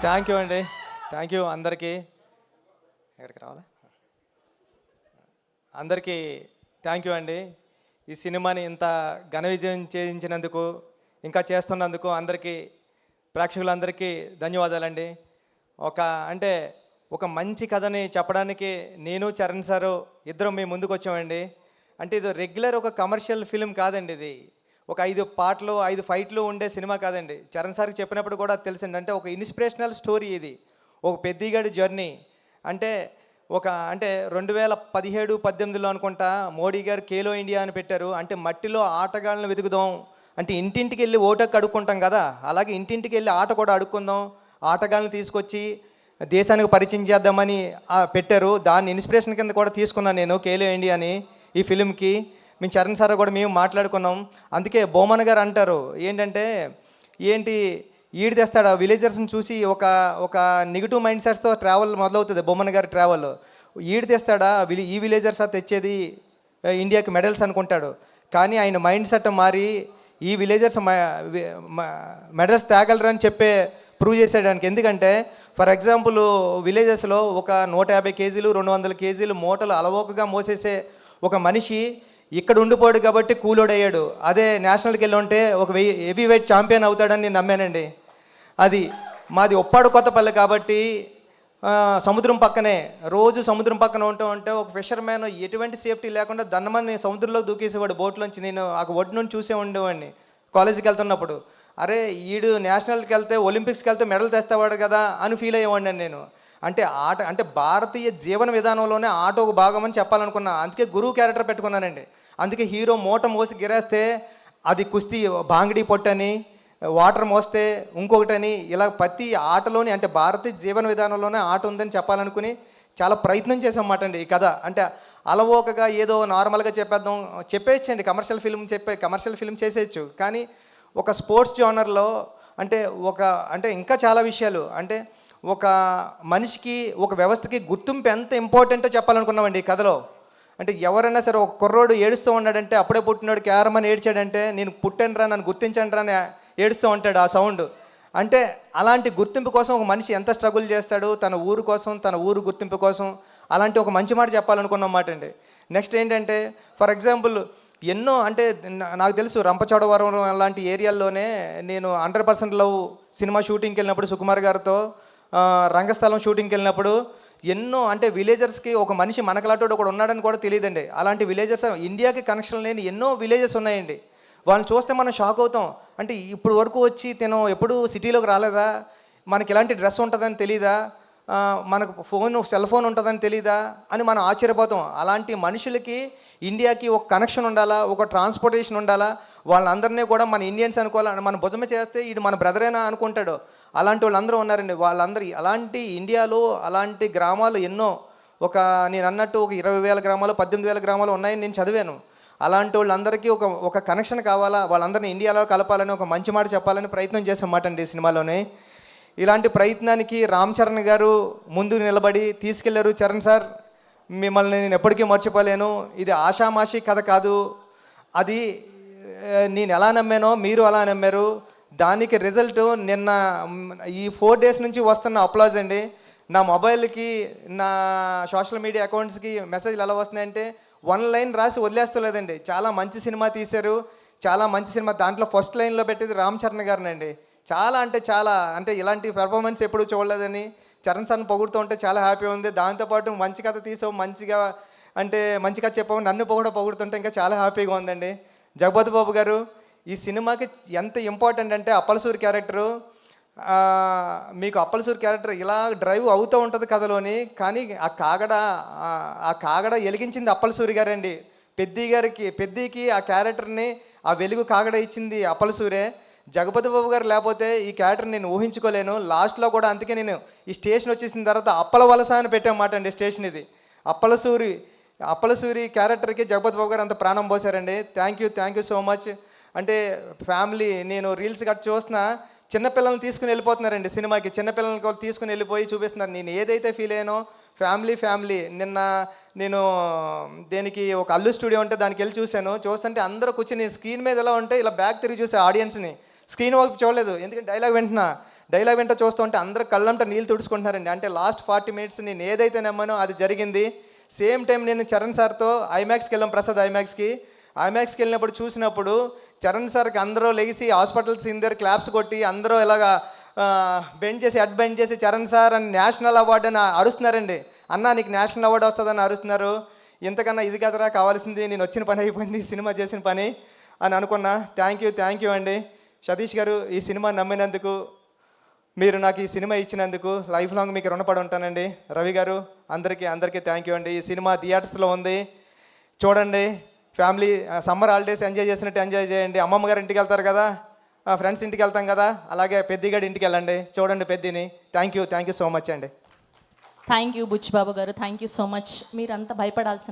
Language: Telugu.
థ్యాంక్ యూ అండి. థ్యాంక్ యూ అందరికీ. ఎక్కడికి రావాలా? అందరికీ థ్యాంక్ యూ అండి. ఈ సినిమాని ఇంత ఘన విజయం చేయించినందుకు, ఇంకా చేస్తున్నందుకు అందరికీ, ప్రేక్షకులందరికీ ధన్యవాదాలండి. ఒక అంటే ఒక మంచి కథని చెప్పడానికి నేను చరణ్ సారు ఇద్దరం మీ ముందుకు వచ్చామండి. అంటే ఇది రెగ్యులర్ ఒక కమర్షియల్ ఫిల్మ్ కాదండి. ఇది ఒక 5 పాటలు 5 ఫైట్లు ఉండే సినిమా కాదండి. చరణ్ సార్కి చెప్పినప్పుడు కూడా తెలిసింది. అంటే ఒక ఇన్స్పిరేషనల్ స్టోరీ ఇది. ఒక పెద్దిగాడి జర్నీ. అంటే అంటే 2017, 18లో అనుకుంటా మోడీ గారు ఖేలో ఇండియా అని పెట్టారు. అంటే మట్టిలో ఆటగాళ్ళని వెతుకుదాం, అంటే ఇంటింటికి వెళ్ళి ఓటకు అడుక్కుంటాం కదా, అలాగే ఇంటింటికి వెళ్ళి ఆట కూడా అడుక్కుందాం, ఆటగాళ్ళని తీసుకొచ్చి దేశానికి పరిచయం చేద్దామని పెట్టారు. దాన్ని ఇన్స్పిరేషన్ కింద కూడా తీసుకున్నాను నేను ఖేలో ఇండియాని ఈ ఫిలింకి. మేము చరణ్ సార్ కూడా మేము మాట్లాడుకున్నాం. అందుకే బొమ్మన్ గారు అంటారు ఏంటంటే, ఏంటి ఈడు తెస్తాడు ఆ విలేజర్స్ని చూసి ఒక ఒక నెగిటివ్ మైండ్ సెట్స్తో ట్రావెల్ మొదలవుతుంది బొమ్మన్ గారి ట్రావెల్. ఈడు తెస్తాడా ఈ విలేజర్స్ తెచ్చేది ఇండియాకి మెడల్స్ అనుకుంటాడు. కానీ ఆయన మైండ్ సెట్ మారి ఈ విలేజర్స్ మెడల్స్ తేగలరు అని ప్రూవ్ చేసేయడానికి. ఎందుకంటే ఫర్ ఎగ్జాంపుల్ విలేజెస్లో ఒక 150 కేజీలు 200 కేజీలు మూటలు అలవోకగా మోసేసే ఒక మనిషి ఇక్కడ ఉండిపోయాడు కాబట్టి కూలోడయ్యాడు. అదే నేషనల్కి వెళ్ళి ఉంటే ఒక హెవీ వెయిట్ ఛాంపియన్ అవుతాడని నేను నమ్మానండి. అది మాది ఉప్పాడు కొత్తపల్లి కాబట్టి సముద్రం పక్కనే, రోజు సముద్రం పక్కన ఉంటే ఒక ఫిషర్ మ్యాన్ ఎటువంటి సేఫ్టీ లేకుండా దన్నమని సముద్రంలో దూకేసేవాడు బోట్లోంచి. నేను ఆ ఒడ్డు నుండి చూసే ఉండేవాడిని కాలేజీకి వెళ్తున్నప్పుడు. అరే ఈడు నేషనల్కి వెళ్తే ఒలింపిక్స్కి వెళ్తే మెడల్ తెస్తావాడు కదా అని ఫీల్ అయ్యేవాడిని నేను. అంటే ఆట అంటే భారతీయ జీవన విధానంలోనే ఆట ఒక భాగం అని చెప్పాలనుకున్నా. అందుకే గురువు క్యారెక్టర్ పెట్టుకున్నానండి. అందుకే హీరో మూట మోసి గిరేస్తే అది కుస్తీ బాంగిడి పొట్టని, వాటర్ మోస్తే ఇంకొకటని, ఇలా ప్రతి ఆటలోని అంటే భారతీయ జీవన విధానంలోనే ఆట ఉందని చెప్పాలనుకుని చాలా ప్రయత్నం చేసామన్నమాట అండి ఈ కథ. అంటే అలవోకగా ఏదో నార్మల్గా చెప్పేయచ్చండి, కమర్షియల్ ఫిల్మ్ చేసేయచ్చు. కానీ ఒక స్పోర్ట్స్ జోనర్లో అంటే ఇంకా చాలా విషయాలు, అంటే ఒక మనిషికి ఒక వ్యవస్థకి గుర్తింపు ఎంత ఇంపార్టెంటో చెప్పాలనుకున్నామండి ఈ కథలో. అంటే ఎవరైనా సరే ఒక కుర్రోడు ఏడుస్తూ ఉన్నాడంటే, అప్పుడే పుట్టినాడు క్యారమని ఏడ్చాడంటే, నేను పుట్టానురా నన్ను గుర్తించండి రా అని ఏడుస్తూ ఉంటాడు ఆ సౌండ్. అంటే అలాంటి గుర్తింపు కోసం ఒక మనిషి ఎంత స్ట్రగుల్ చేస్తాడు తన ఊరు కోసం, తన ఊరు గుర్తింపు కోసం. అలాంటి ఒక మంచి మాట చెప్పాలనుకున్నమాట అండి. నెక్స్ట్ ఏంటంటే ఫర్ ఎగ్జాంపుల్ ఎన్నో అంటే నాకు తెలుసు రంపచోడవరం అలాంటి ఏరియాల్లోనే నేను 100% లవ్ సినిమా షూటింగ్కి వెళ్ళినప్పుడు సుకుమార్ గారితో రంగస్థలం షూటింగ్కి వెళ్ళినప్పుడు ఎన్నో అంటే విలేజర్స్కి ఒక మనిషి మనకలాంటి ఒకడు ఉన్నాడని కూడా తెలియదండి. అలాంటి విలేజెస్ ఇండియాకి కనెక్షన్ లేని ఎన్నో విలేజెస్ ఉన్నాయండి. వాళ్ళని చూస్తే మనం షాక్ అవుతాం. అంటే ఇప్పుడు వరకు వచ్చి తిను ఎప్పుడు సిటీలోకి రాలేదా, మనకి ఇలాంటి డ్రెస్ ఉంటుందని తెలీదా, మనకు సెల్ ఫోన్ ఉంటుందని తెలీదా అని మనం ఆశ్చర్యపోతాం. అలాంటి మనుషులకి ఇండియాకి ఒక కనెక్షన్ ఉండాలా, ఒక ట్రాన్స్పోర్టేషన్ ఉండాలా, వాళ్ళందరినీ కూడా మన ఇండియన్స్ అనుకోవాలని మన భుజమే చేస్తే ఇది మన బ్రదరేనా అనుకుంటాడు. అలాంటి వాళ్ళందరూ ఉన్నారండి. వాళ్ళందరూ అలాంటి ఇండియాలో అలాంటి గ్రామాలు ఎన్నో, నేను అన్నట్టు ఒక 20,000 గ్రామాలు 18,000 గ్రామాలు ఉన్నాయని నేను చదివాను. అలాంటి వాళ్ళందరికీ ఒక కనెక్షన్ కావాలా, వాళ్ళందరినీ ఇండియాలో కలపాలని ఒక మంచి మాట చెప్పాలని ప్రయత్నం చేసామాట అండి ఈ సినిమాలోనే. ఇలాంటి ప్రయత్నానికి రామ్ చరణ్ గారు ముందు నిలబడి తీసుకెళ్లారు. చరణ్ సార్ మిమ్మల్ని నేను ఎప్పటికీ మర్చిపోలేను, ఇది ఆషామాషి కథ కాదు, అది నేను ఎలా నమ్మానో మీరు అలా నమ్మారు, దానికి రిజల్ట్ నిన్న ఈ 4 days నుంచి వస్తున్న అప్లాజ్ అండి. నా మొబైల్కి నా సోషల్ మీడియా అకౌంట్స్కి మెసేజ్లు ఎలా వస్తున్నాయంటే 1 line రాసి వదిలేస్తలేదండి. చాలా మంచి సినిమా తీశారు, చాలా మంచి సినిమా, దాంట్లో ఫస్ట్ లైన్లో పెట్టేది రామ్ చరణ్ గారినండి. చాలా అంటే ఇలాంటి పెర్ఫార్మెన్స్ ఎప్పుడూ చూడలేదని చరణ్ సార్ని పొగుడుతూ ఉంటే చాలా హ్యాపీ ఉంది. దాంతోపాటు మంచి కథ తీసావు, మంచి కథ చెప్పావు, నన్ను పొగుడుతుంటే ఇంకా చాలా హ్యాపీగా ఉందండి. జగపతి బాబు గారు ఈ సినిమాకి ఎంత ఇంపార్టెంట్ అంటే అప్పలసూరి క్యారెక్టరు, మీకు అప్పలసూరి క్యారెక్టర్ ఇలా డ్రైవ్ అవుతూ ఉంటుంది కథలోని, కానీ ఆ కాగడ వెలిగించింది అప్పలసూరి గారండి. పెద్దికి ఆ క్యారెక్టర్ని ఆ వెలుగు కాగడ ఇచ్చింది అప్పలసూరే. జగపతి బాబు గారు లేకపోతే ఈ క్యారెక్టర్ నేను ఊహించుకోలేను. లాస్ట్లో కూడా అందుకే నేను ఈ స్టేషన్ వచ్చేసిన తర్వాత అప్పల వలస అని పెట్టామాట అండి స్టేషన్. ఇది అప్పలసూరి క్యారెక్టర్కి జగపతి బాబు గారు అంత ప్రాణం పోసారండి. Thank you so much. అంటే ఫ్యామిలీ నేను రీల్స్ గట్రా చూస్తున్నా, చిన్నపిల్లల్ని తీసుకుని వెళ్ళిపోతున్నారండి సినిమాకి. చిన్నపిల్లల్ని తీసుకుని వెళ్ళిపోయి చూపిస్తున్నారు. నేను ఏదైతే ఫీల్ అయ్యానో ఫ్యామిలీ నిన్న నేను దేనికి ఒక అల్లు స్టూడియో ఉంటే దానికి వెళ్ళి చూస్తుంటే అందరూ కూర్చొని స్క్రీన్ మీద ఎలా ఉంటే ఇలా బ్యాక్ తిరిగి చూసే ఆడియన్స్ని, స్క్రీన్ వైపు చూడలేదు. ఎందుకంటే డైలాగ్ వెంట చూస్తుంటే అందరూ కళ్ళంట నీళ్ళు తుడుచుకుంటున్నారండి. అంటే లాస్ట్ 40 మినిట్స్ నేను ఏదైతే నమ్మానో అది జరిగింది. సేమ్ టైం నేను చరణ్ సార్తో ఐమాక్స్కి వెళ్ళాం, ప్రసాద్ ఐమాక్స్కి వెళ్ళినప్పుడు చూసినప్పుడు చరణ్ సార్కి అందరూ లెగిసి హాస్పిటల్ సీన్ దగ్గర క్లాప్స్ కొట్టి అందరూ ఇలాగా బెండ్ చేసి బెండ్ చేసి చరణ్ సార్ అని నేషనల్ అవార్డు అని అరుస్తున్నారండి. అన్నా నీకు నేషనల్ అవార్డు వస్తుందని అరుస్తున్నారు. ఇంతకన్నా ఇది కదరా కావాల్సింది, నేను వచ్చిన పని అయిపోయింది, సినిమా చేసిన పని అని అనుకున్నా. థ్యాంక్ యూ అండి సతీష్ గారు, ఈ సినిమా నమ్మినందుకు, మీరు నాకు ఈ సినిమా ఇచ్చినందుకు లైఫ్ లాంగ్ మీకు రుణపడి ఉంటానండి. రవి గారు అందరికీ థ్యాంక్ యూ అండి. ఈ సినిమా థియేటర్స్లో ఉంది, చూడండి. ఫ్యామిలీ సమ్మర్ హాలిడేస్ ఎంజాయ్ చేసినట్టు ఎంజాయ్ చేయండి. అమ్మమ్మ గారు ఇంటికి వెళ్తారు కదా, ఫ్రెండ్స్ ఇంటికి వెళ్తాం కదా, అలాగే పెద్దిగాడి ఇంటికి వెళ్ళండి, చూడండి పెద్దిని. థ్యాంక్ యూ సో మచ్ అండి. థ్యాంక్ యూ బుచ్చిబాబు గారు, థ్యాంక్ యూ సో మచ్. మీరంతా భయపడాల్సిన